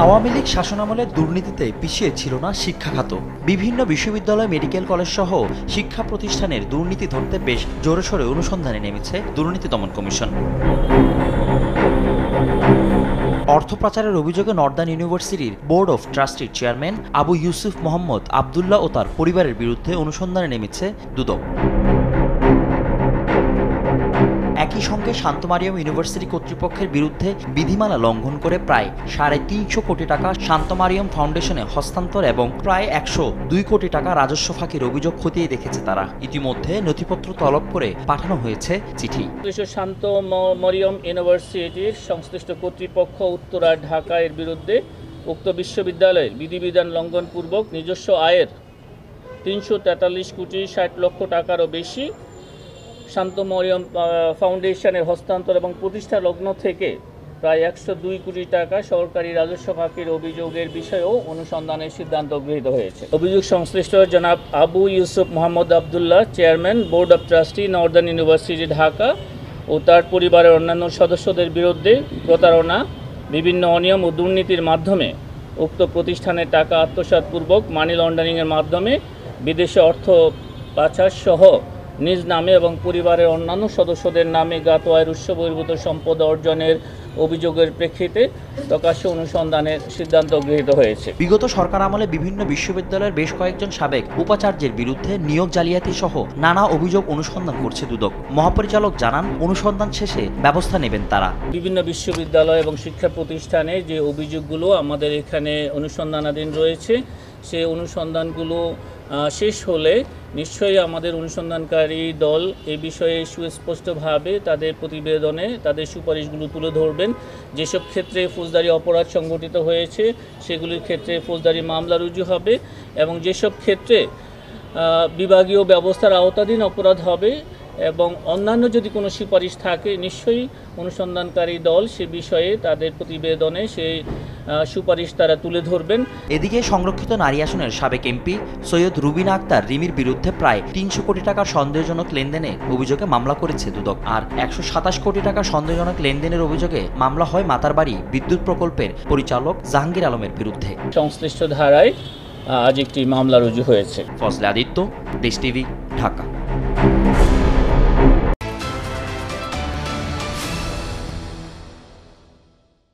আওয়ামী লীগ শাসনামলে দুর্নীতিতে পিছিয়ে ছিল না শিক্ষা খাত। বিভিন্ন বিশ্ববিদ্যালয়, মেডিকেল কলেজ সহ শিক্ষা প্রতিষ্ঠানের দুর্নীতি ধরতে বেশ জোরেশোরে অনুসন্ধানে নেমেছে দুর্নীতি দমন কমিশন। অর্থ পাচারের অভিযোগে নর্দার্ন ইউনিভার্সিটির বোর্ড অফ ট্রাস্টির চেয়ারম্যান আবু ইউসুফ মোহাম্মদ আবদুল্লাহ ও তার পরিবারের বিরুদ্ধে অনুসন্ধানে নেমেছে দুদক। একই সঙ্গে শান্ত মারিয়াম ইউনিভার্সিটি কর্তৃপক্ষের বিরুদ্ধে বিধিমালা লঙ্ঘন করে প্রায় 350 কোটি টাকা শান্ত মারিয়াম ফাউন্ডেশনে হস্তান্তর এবং প্রায় 102 কোটি টাকা রাজস্ব ফাঁকির অভিযোগ খতিয়ে দেখেছে তারা। ইতিমধ্যে নথিপত্র তলব করে পাঠানো হয়েছে চিঠি। শান্ত মারিয়াম ইউনিভার্সিটির সংশ্লিষ্ট কর্তৃপক্ষ উত্তরা ঢাকা এর বিরুদ্ধে উক্ত বিশ্ববিদ্যালয়ের বিধিবিধান লঙ্ঘনপূর্বক নিজস্ব আয়ের 343 কোটি 60 লক্ষ টাকারও বেশি শান্ত মারিয়াম ফাউন্ডেশনের হস্তান্তর এবং প্রতিষ্ঠা লগ্ন থেকে প্রায় 102 কোটি টাকা সরকারি রাজস্ব ফাঁকির অভিযোগের বিষয়েও অনুসন্ধানের সিদ্ধান্ত গৃহীত হয়েছে। অভিযোগ সংশ্লিষ্ট জনাব Abu Yusuf Mohammad Abdullah, chairman, board of trustee, northern university Dhaka ও তার পরিবারের অন্যান্য সদস্যদের বিরুদ্ধে প্রতারণা, বিভিন্ন অনিয়ম ও দুর্নীতির মাধ্যমে উক্ত প্রতিষ্ঠানের টাকা আত্মসাৎপূর্বক মানি লন্ডারিংয়ের মাধ্যমে বিদেশে অর্থ পাচার সহ নিজ নামে এবং পরিবারের অন্যান্য সদস্যদের নামে জ্ঞাত আয়ের উৎস বহির্ভূত সম্পদ অর্জনের অভিযোগের প্রেক্ষিতে প্রকাশ্য অনুসন্ধানের সিদ্ধান্ত গৃহীত হয়েছে। বিগত সরকার আমলে বিভিন্ন বিশ্ববিদ্যালয়ের বেশ কয়েকজন সাবেক উপাচার্যের বিরুদ্ধে নিয়োগ জালিয়াতি সহ নানা অভিযোগ অনুসন্ধান করছে দুদক। মহাপরিচালক জানান, অনুসন্ধান শেষে ব্যবস্থা নেবেন তারা। বিভিন্ন বিশ্ববিদ্যালয় এবং শিক্ষা প্রতিষ্ঠানে যে অভিযোগগুলো আমাদের এখানে অনুসন্ধানাধীন রয়েছে, সেই অনুসন্ধানগুলো শেষ হলে নিশ্চয়ই আমাদের অনুসন্ধানকারী দল এই বিষয়ে সুস্পষ্টভাবে তাদের প্রতিবেদনে তাদের সুপারিশগুলো তুলে ধরবেন। যেসব ক্ষেত্রে ফৌজদারি অপরাধ সংঘটিত হয়েছে সেগুলির ক্ষেত্রে ফৌজদারি মামলা রুজু হবে এবং যেসব ক্ষেত্রে বিভাগীয় ব্যবস্থার আওতাধীন অপরাধ হবে এবং অন্যান্য যদি কোনো সুপারিশ থাকে নিশ্চয়ই অনুসন্ধানকারী দল সে বিষয়ে তাদের প্রতিবেদনে সেই সুপারিশ তারা তুলে ধরবেন। এদিকে সংরক্ষিত নারী আসনের সাবেক এমপি সৈয়দ রুবিনা আক্তার রিমির বিরুদ্ধে প্রায় 300 কোটি টাকার সন্দেহজনক লেনদেনে অভিযোগে মামলা করেছে দুদক। আর 127 কোটি টাকা সন্দেহজনক লেনদেনের অভিযোগে মামলা হয় মাতারবাড়ি বিদ্যুৎ প্রকল্পের পরিচালক জাহাঙ্গীর আলমের বিরুদ্ধে। সংশ্লিষ্ট ধারায় আজ একটি মামলা রুজু হয়েছে। ফজলে আদিত্য, দেশ টিভি, ঢাকা।